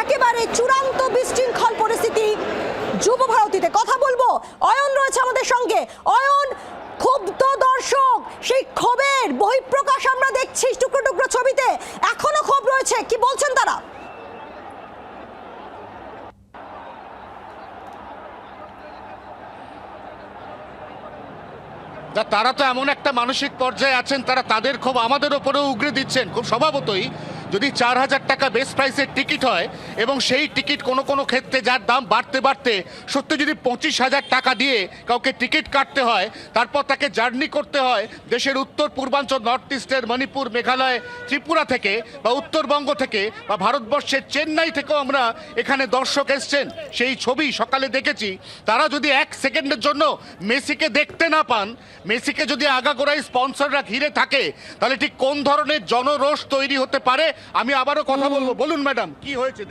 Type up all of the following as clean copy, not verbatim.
একেবারে চূড়ান্ত বিশৃঙ্খল পরিস্থিতি যুব ভারতীতে। কথা বলবো, অয়ন রয়েছে আমাদের সঙ্গে। অয়ন, ক্ষুব্ধ দর্শক, সেই ক্ষোভের বহিঃপ্রকাশ আমরা দেখছি টুকরো টুকরো ছবিতে। এখনো ক্ষোভ রয়েছে, কি বলছেন তারা? তারা তো এমন একটা মানসিক পর্যায়ে আছেন, তারা তাদের ক্ষোভ আমাদের ওপরেও উগরে দিচ্ছেন। খুব স্বভাবতই যদি 4000 টাকা বেস প্রাইসের টিকিট হয় এবং সেই টিকিট কোনো কোনো ক্ষেত্রে যার দাম বাড়তে বাড়তে সত্যি যদি 25,000 টাকা দিয়ে কাউকে টিকিট কাটতে হয়, তারপর তাকে জার্নি করতে হয় দেশের উত্তর পূর্বাঞ্চল, নর্থ ইস্টের মণিপুর, মেঘালয়, ত্রিপুরা থেকে বা উত্তরবঙ্গ থেকে বা ভারতবর্ষের চেন্নাই থেকেও আমরা এখানে দর্শক এসছেন। সেই ছবি সকালে দেখেছি। তারা যদি 1 সেকেন্ডের জন্য মেসিকে দেখতে না পান, মেসিকে যদি আগাগোড়াই স্পন্সররা ঘিরে থাকে, তাহলে ঠিক কোন ধরনের জনরোষ তৈরি হতে পারে আমি আবারও কথা বলবো। বলুন ম্যাডাম, কি হয়েছে?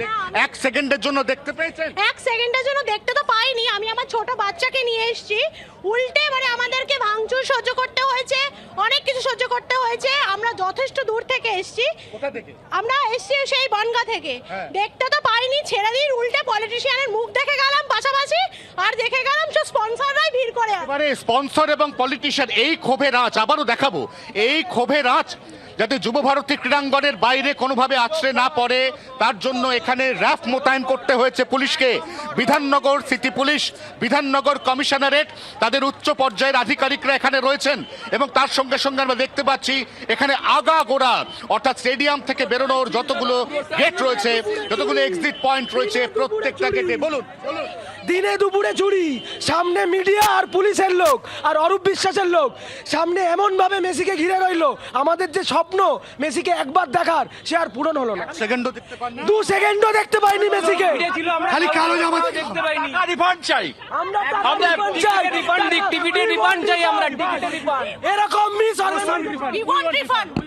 1 সেকেন্ডের জন্য দেখতে পেয়েছেন? 1 সেকেন্ডের জন্য দেখতে তো পাইনি। আমি আমার ছোট বাচ্চাকে নিয়ে এসেছি, উল্টে মানে আমাদেরকে ভাঙচুর সহ্য করতে হয়েছে, অনেক কিছু সহ্য করতে হয়েছে। আমরা যথেষ্ট দূর থেকে এসেছি। কোথা থেকে? আমরা এসেছি সেই বনগা থেকে। দেখতে তো পাইনি, ছেড়ে দিন, উল্টে পলিটিশিয়ানের মুখ দেখে গেলাম পাশাপাশি, আর দেখে গেলাম সব স্পন্সররাই ভিড় করে। এবারে স্পন্সর এবং পলিটিশিয়ান, এই ক্ষোভের আঁচ আবারও দেখাবো। এই ক্ষোভের আঁচ যাতে যুব ভারতী ক্রীড়াঙ্গনের বাইরে কোনোভাবে আছড়ে না পড়ে, তার জন্য এখানে র্যাফ মোতায়েন করতে হয়েছে পুলিশকে। Bidhannagar city police, Bidhannagar commissionerate, তাদের উচ্চ পর্যায়ের আধিকারিকরা এখানে রয়েছেন এবং তার সঙ্গে সঙ্গে আমরা দেখতে পাচ্ছি এখানে আগাগোড়া অর্থাৎ স্টেডিয়াম থেকে বেরোনোর যতগুলো গেট রয়েছে, যতগুলো এক্সিট পয়েন্ট রয়েছে, প্রত্যেকটা গেটে বলুন দিনে দুপুরে চুরি, সামনে মিডিয়া আর পুলিশের লোক আর অরূপ বিশ্বাসের লোক, সামনে এমন ভাবে মেসিকে ঘিরে রইলো। আমাদের যে স্বপ্ন মেসিকে একবার দেখার, সে আর পূরণ হলো না। 2 সেকেন্ডও দেখতে পাইনি মেসিকে। খালি কালো জামা দেখতে পাইনি। রিফান্ড চাই, আমরা টিকিটের রিফান্ড চাই, আমরা টিকিটের রিফান্ড। এরকম মিস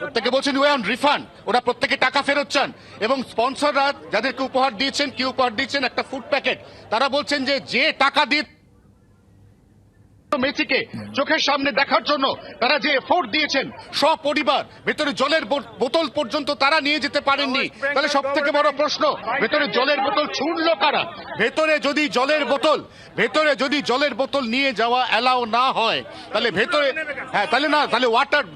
প্রত্যেকে বলছেন উই ওয়ান্ট রিফান্ড। ওরা প্রত্যেকে টাকা ফেরত চান এবং স্পন্সররা যাদেরকে উপহার দিয়েছেন, কি উপহার দিয়েছেন? একটা ফুড প্যাকেট। তারা বলছেন যে টাকা দিয়ে মেসিকে চোখের সামনে দেখার জন্য তারা যে এফোর্ট দিয়েছেন, সপরিবার ভেতরে জলের বোতল পর্যন্ত তারা নিয়ে যেতে পারেননি। তাহলে সব থেকে বড় প্রশ্ন, ভেতরে জলের বোতল ছুঁড়লো কারা? ভেতরে যদি জলের বোতল নিয়ে যাওয়া অ্যালাউ না হয়, তাহলে ভেতরে তাহলে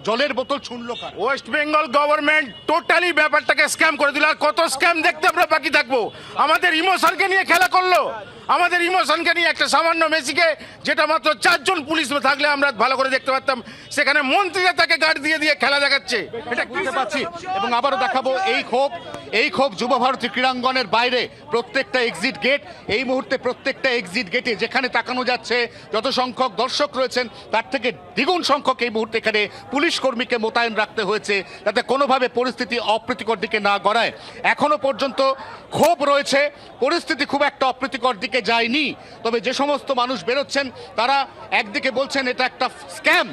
জলের বোতল ছুঁড়লো কারা? ওয়েস্ট বেঙ্গল গভর্নমেন্ট টোটালি ব্যাপারটাকে স্ক্যাম করে দিল। আর কত স্ক্যাম দেখতে আমরা বাকি থাকবো? আমাদের ইমোশনকে নিয়ে খেলা করলো, আমাদের ইমোশনকে নিয়ে। একটা সামান্য মেসিকে, যেটা মাত্র 4 জন পুলিশ থাকলে আমরা ভালো করে দেখতে পারতাম, সেখানে মন্ত্রীরা তাকে গার্ড দিয়ে দিয়ে খেলা দেখাচ্ছে। এটা বুঝতে পারছি এবং আবারও দেখাবো এই ক্ষোভ যুব ভারতী ক্রীড়াঙ্গনের বাইরে প্রত্যেকটা এক্সিট গেট। এই মুহূর্তে প্রত্যেকটা এক্সিট গেটে যেখানে তাকানো যাচ্ছে যত সংখ্যক দর্শক রয়েছেন, তার থেকে দ্বিগুণ সংখ্যক এই মুহূর্তে এখানে পুলিশ কর্মীকে মোতায়েন রাখতে হয়েছে, যাতে কোনোভাবে পরিস্থিতি অপ্রীতিকর দিকে না গড়ায়। এখনো পর্যন্ত ক্ষোভ রয়েছে, পরিস্থিতি খুব একটা অপ্রীতিকর দিকে যায়নি। তবে যে সমস্ত মানুষ বেরোচ্ছেন, তারা একদিকে বলছেন এটা একটা স্ক্যাম,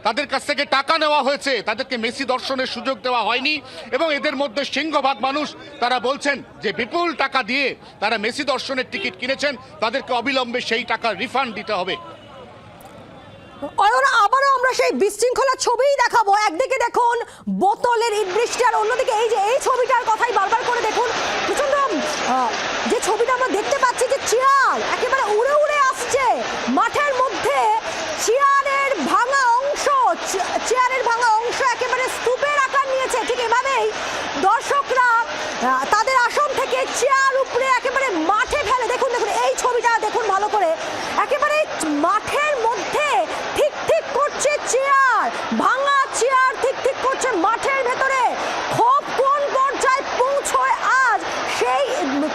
তাদের কাছ থেকে টাকা নেওয়া হয়েছে, তাদেরকে মেসি দর্শনের সুযোগ দেওয়া হয়নি। এবং এদের মধ্যে সিংহভাগ মানুষ তারা বলছেন যে বিপুল টাকা দিয়ে তারা মেসি দর্শনের টিকিট কিনেছেন, তাদেরকে অবিলম্বে সেই টাকা রিফান্ড দিতে হবে। আবারও আমরা সেই বিশৃঙ্খলার ছবিই দেখাবো। একদিকে দেখুন বোতলের ইট বৃষ্টি, আর অন্যদিকে এই ছবিটার কথাই বারবার করে দেখুন। প্রচন্ড যে ছবিটা আমরা দেখতে পাচ্ছি, যে চেয়ার একেবারে উড়ে উড়ে আসছে মাঠের মধ্যে। চেয়ারের ভাঙা অংশ একেবারে স্তূপের আকার নিয়েছে। ঠিক এভাবেই দর্শকরা তাদের আসন থেকে চেয়ার উপরে একেবারে মাঠে ফেলে। দেখুন এই ছবিটা দেখুন ভালো করে, একেবারে মাঠের মধ্যে ঠিক করছে চেয়ার, ভাঙা চেয়ার ঠিক করছে মাঠের ভেতরে। ক্ষোভ কোন পর্যায়ে পৌঁছয় আজ, সেই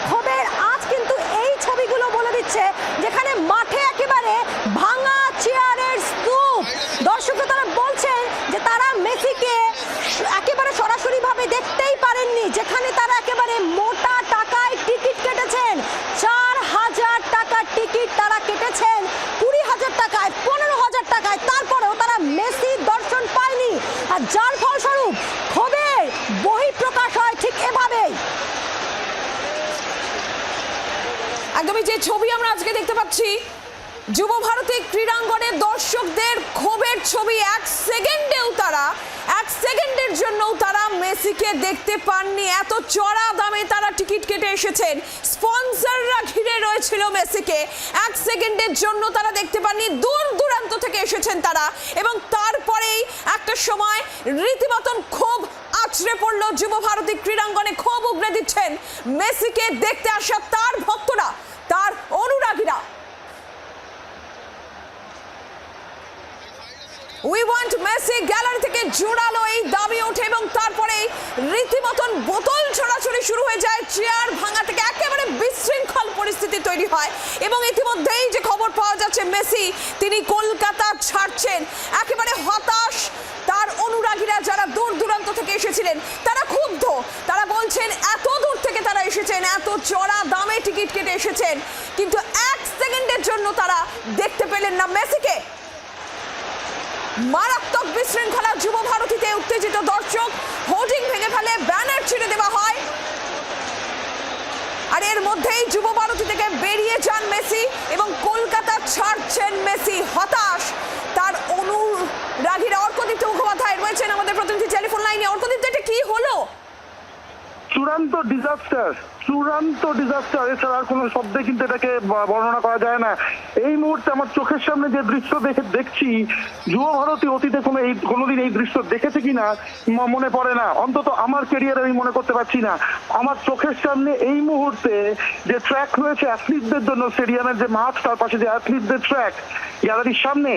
ক্ষোভের আজ কিন্তু এই ছবিগুলো বলে দিচ্ছে, যেখানে মাঠে একেবারে ভাঙা চেয়ারের স্তূপ। দর্শকরা তারা বলছেন যে তারা মেসিকে একেবারে সরাসরি ভাবে দেখতেই পারেননি, যেখানে তারা একেবারে মোটা টাকায় টিকিট কেটেছেন। 4,000 টাকার টিকিট তারা কেটেছেন 20,000 টাকায়, 15,000 টাকায়, তারপরেও তারা মেসি দর্শন পায়নি। আর যার ফলস্বরূপ ক্ষোভের বহিঃপ্রকাশ হয় ঠিক এভাবেই। একদমই যে ছবি আমরা আজকে দেখতে পাচ্ছি, যুব ভারতী ক্রীড়াঙ্গনের দর্শকদের ক্ষোভের ছবি। 1 সেকেন্ডের জন্যও তারা মেসিকে দেখতে পাননি। এত চড়া দামে তারা টিকিট কেটে কেটে এসেছেন। স্পন্সররা ঘিরে রয়েছিল মেসিকে, এক সেকেন্ডের জন্য তারা দেখতে পাননি, দূর দূরান্ত থেকে এসেছেন তারা, এবং তারপরেই একটা সময় রীতিমতন ক্ষোভ আছড়ে পড়লো যুব ভারতী ক্রীড়াঙ্গনে। ক্ষোভ উগরে দিচ্ছেন মেসিকে দেখতে আসা তার ভক্তরা, তার অনুরাগীরা। উই ওয়ান্ট মেসি, গ্যালারি থেকে জোরালো এই দাবি ওঠে এবং তারপরেই রীতিমতন বোতল ছোড়াছুড়ি শুরু হয়ে যায়। চেয়ার ভাঙা থেকে একেবারে বিশৃঙ্খল পরিস্থিতি তৈরি হয় এবং ইতিমধ্যেই যে খবর পাওয়া যাচ্ছে মেসি তিনি কলকাতা ছাড়ছেন। একেবারে হতাশ তার অনুরাগীরা, যারা দূর দূরান্ত থেকে এসেছিলেন তারা ক্ষুব্ধ। তারা বলছেন এত দূর থেকে তারা এসেছেন, এত চড়া দামে টিকিট কেটে এসেছেন, কিন্তু এক সেকেন্ডের জন্য তারা দেখতে পেলেন না মেসিকে। মারাত্মক বিশৃঙ্খলা যুব ভারতীতে, উত্তেজিত দর্শক, হোর্ডিং ভেঙে ফেলে, ব্যানার ছিঁড়ে দেওয়া হয়, আর এর মধ্যেই যুব ভারতী থেকে বেরিয়ে যান মেসি এবং কলকাতা ছাড়ছেন মেসি। হতাশ তার অনুরাগীরা। অর্কদীপ্ত মুখোপাধ্যায় রয়েছেন আমাদের প্রতিনিধি টেলিফোন লাইনে। অর্কদীপ্ত, এটা কি হলো? চূড়ান্ত ডিজাস্টার, এছাড়া আর কোনো শব্দে কিন্তু এটাকে বর্ণনা করা যায় না। এই মুহূর্তে আমার চোখের সামনে যে দৃশ্য দেখছি, যুব ভারতী অতীতে কোনোদিন এই দৃশ্য দেখেছে কিনা মনে পড়ে না, অন্তত আমার ক্যারিয়ারে আমি মনে করতে পারছি না। আমার চোখের সামনে এই মুহূর্তে যে ট্র্যাক রয়েছে অ্যাথলিটদের জন্য, স্টেডিয়ামের যে মাঠ, তার পাশে যে অ্যাথলিটদের ট্র্যাক, গ্যালারির সামনে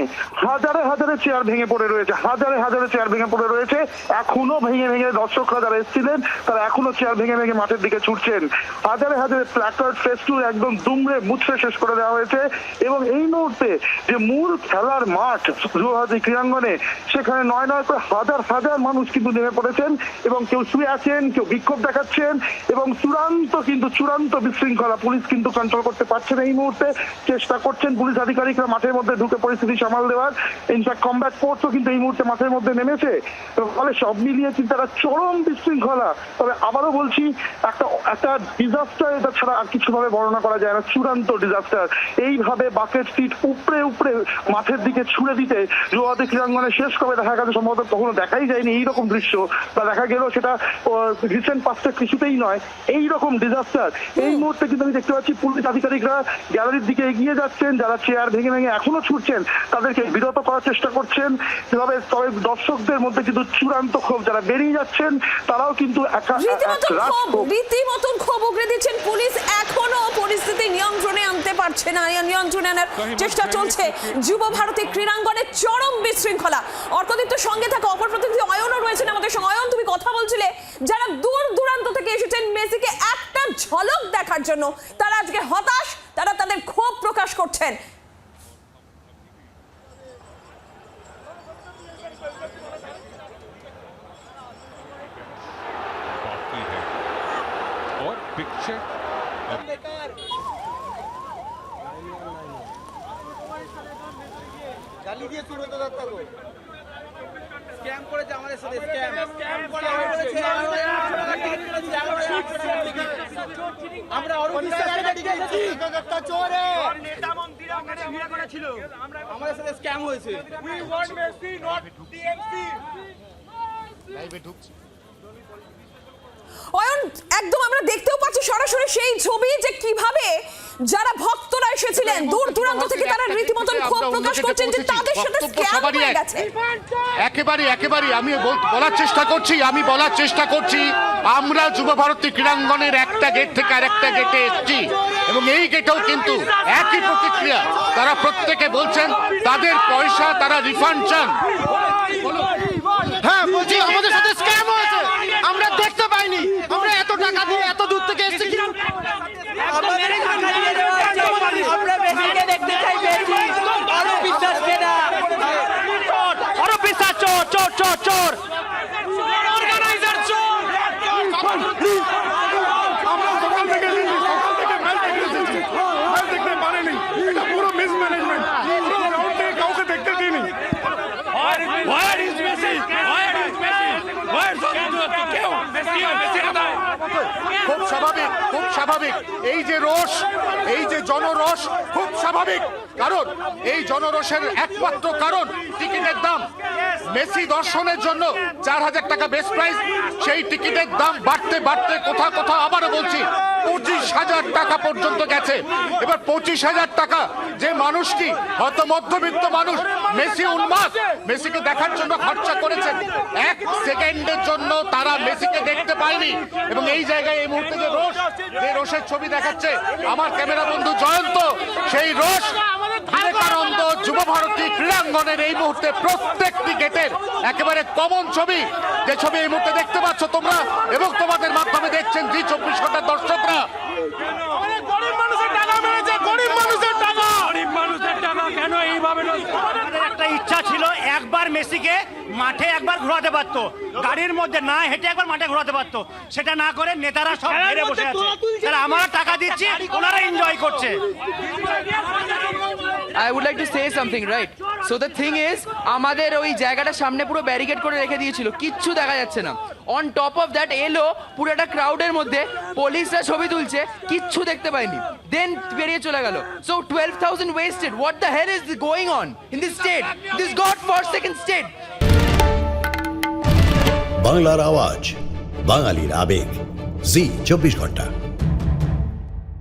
হাজারে চেয়ার ভেঙে পড়ে রয়েছে, হাজারে চেয়ার ভেঙে পড়ে রয়েছে। এখনো ভেঙে দর্শকরা যারা এসেছিলেন তারা এখনো চেয়ার ভেঙে মাঠের দিকে ছুটছেন। হাজারে প্ল্যাকার্ড, ফেস্টুন একদম দুমড়ে মুছড়ে শেষ করে দেওয়া হয়েছে। এবং এই মুহূর্তে যে মূল খেলার মাঠ যুব ভারতী ক্রীড়াঙ্গনে, সেখানে নয় করে হাজার মানুষ কিন্তু নেমে পড়েছেন এবং কেউ শুয়ে আছেন, কেউ বিক্ষোভ দেখাচ্ছেন এবং চূড়ান্ত বিশৃঙ্খলা। পুলিশ কিন্তু কন্ট্রোল করতে পারছে না এই মুহূর্তে, চেষ্টা করছেন পুলিশ আধিকারিকরা মাঠের মধ্যে ঢুকে পরিস্থিতি সামাল দেওয়ার। ইনফ্যাক্ট কমব্যাট ফোর্সও কিন্তু এই মুহূর্তে মাঠের মধ্যে নেমেছে। ফলে সব মিলিয়ে কিন্তু তারা চরম বিশৃঙ্খলা। তবে আবারও বলছি, একটা ডিজাস্টার, এটা ছাড়া আর কিছু ভাবে বর্ণনা করা যায় না। চূড়ান্ত ডিজাস্টার। এইভাবে বাকেট সিট উপরে মাঠের দিকে ছুড়ে দিতে যুব ভারতী ক্রীড়াঙ্গনে শেষ কবে দেখা গেছে সম্ভবত কখনো দেখাই যায়নি এইরকম দৃশ্য, বা দেখা গেলেও সেটা রিসেন্ট পাস্টে কিছুতেই নয়। এইরকম ডিজাস্টার এই মুহূর্তে কিন্তু আমি দেখতে পাচ্ছি পুলিশ আধিকারিকরা গ্যালারির দিকে এগিয়ে যাচ্ছেন, যারা চেয়ার ভেঙে এখনো ছুটছেন তাদেরকে বিরত করার চেষ্টা করছেন। তবে দর্শকদের মধ্যে কিন্তু চূড়ান্ত ক্ষোভ, যারা বেরিয়ে যাচ্ছেন তারাও কিন্তু রীতিমতন ক্ষোভ উগরে দিচ্ছেন। পুলিশ এখনো পরিস্থিতি নিয়ন্ত্রণে আনতে পারছে না, নিয়ন্ত্রণে আনার চেষ্টা চলছে। যুব ভারতী ক্রীড়াঙ্গনে চরম বিশৃঙ্খলা। অর্কদীপ্ত সঙ্গে থাকা অপর প্রতিনিধি অয়নও রয়েছেন আমাদের সঙ্গে। অয়ন, তুমি কথা বলছিলে যারা দূর দূরান্ত থেকে এসেছেন মেসিকে একটা ঝলক দেখার জন্য, তারা আজকে হতাশ, তারা তাদের ক্ষোভ প্রকাশ করছেন। Picture গালি দিয়ে শুরু হতে যাচ্ছে গো, স্ক্যাম করেছে আমাদের সাথে, স্ক্যাম করেছে। আমরা আরো বিশ্বাসকে দেখেছি একটা চোরে নেতা মন্ত্রীরা ওখানে ভিড় করেছিল, আমাদের সাথে স্ক্যাম হয়েছে। We want Messi not TMC. লাইভে ঢুকছি। অয়ন, একদম আমরা দেখতেও পাচ্ছি সরাসরি সেই ছবি যে কিভাবে যারা ভক্তরা এসেছিলেন দূর দূরান্ত থেকে, তারা রীতিমতন ক্ষোভ প্রকাশ করছেন যে তাদের সাথে স্ক্যাম হয়ে গেছে। একেবারে আমি বলার চেষ্টা করছি আমরা যুব ভারতী ক্রীড়াঙ্গনের একটা গেট থেকে আরেকটা গেটে এসেছি এবং এই গেটেও কিন্তু একই প্রতিক্রিয়া। তারা প্রত্যেকে বলছেন তাদের পয়সা তারা রিফান্ড চান। হ্যাঁ, বলছি আমাদের সাথে স্ক্যাম হয়েছে, আমরা দেখতে পাইনি, আমরা এত টাকা দিয়ে এত দূর থেকে এসেছি। আমরা মেসিকে দেখতে চাই, মেসি আরো বিশ্বাস কেনা, আরো বিশ্বাস। চোর অর্গানাইজার, চোর। আমরা সকাল থেকে দেখতে পারিনি, এটা পুরো মিসম্যানেজমেন্ট। গ্রাউন্ড থেকে কাউকে দেখতে দিইনি। খুব স্বাভাবিক এই যে রোষ, এই যে জনরোষ খুব স্বাভাবিক, কারণ এই জনরোষের একমাত্র কারণ টিকিটের দাম। মেসি দর্শনের জন্য 4000 টাকা বেস্ট প্রাইস, সেই টিকিটের দাম বাড়তে কোথাও আবারও বলছি 25,000 টাকা পর্যন্ত গেছে। এবার 25,000 টাকা যে মানুষটি হয়তো মধ্যবিত্ত মানুষ, মেসি উন্মাদ, মেসিকে দেখার জন্য খরচা করেছেন, 1 সেকেন্ডের জন্য তারা মেসিকে দেখতে পায়নি। এবং এই জায়গায় এই মুহূর্তে যে রোষের ছবি দেখাচ্ছে আমার ক্যামেরা বন্ধু জয়ন্ত, সেই রোষ বিবেকানন্দ যুবভারতী ক্রীড়াঙ্গনের এই মুহূর্তে প্রত্যেকটি গেটের একেবারে কমন ছবি, যে ছবি এই মুহূর্তে দেখতে পাচ্ছ তোমরা এবং তোমাদের মাধ্যমে দেখছেন জি 24 ঘন্টার দর্শকরা। গরিব মানুষের টাকা মেরেছে, গরিব মানুষের টাকা, গরিব মানুষের টাকা কেন এইভাবে? আমাদের একটা ইচ্ছা ছিল একবার মেসিকে মাঠে একবার ঘোরাতে পারতো, গাড়ির মধ্যে না হেঁটে একবার মাঠে ঘোরাতে পারতো। সেটা না করে নেতারা সব ঘিরে বসে আছে, তারা আমরা টাকা দিচ্ছি, ওনারা এনজয় করছে। I would like to say something, right? So the thing is, আমাদের ওই জায়গাটা সামনে পুরো ব্যারিকেড করে রেখে দিয়েছিল, কিচ্ছু দেখা যাচ্ছে না। অন টপ অফ দ্যাট এলো পুরো একটা ক্রাউডের মধ্যে, পুলিশরা ছবি তুলছে, কিচ্ছু দেখতে পাইনি, দেন বেরিয়ে চলে গেল। So 12,000 wasted. What the hell is going on in this state, this God-forsaken state? বাংলার আওয়াজ, বাঙালির আবেগ, জি 24 ঘন্টা।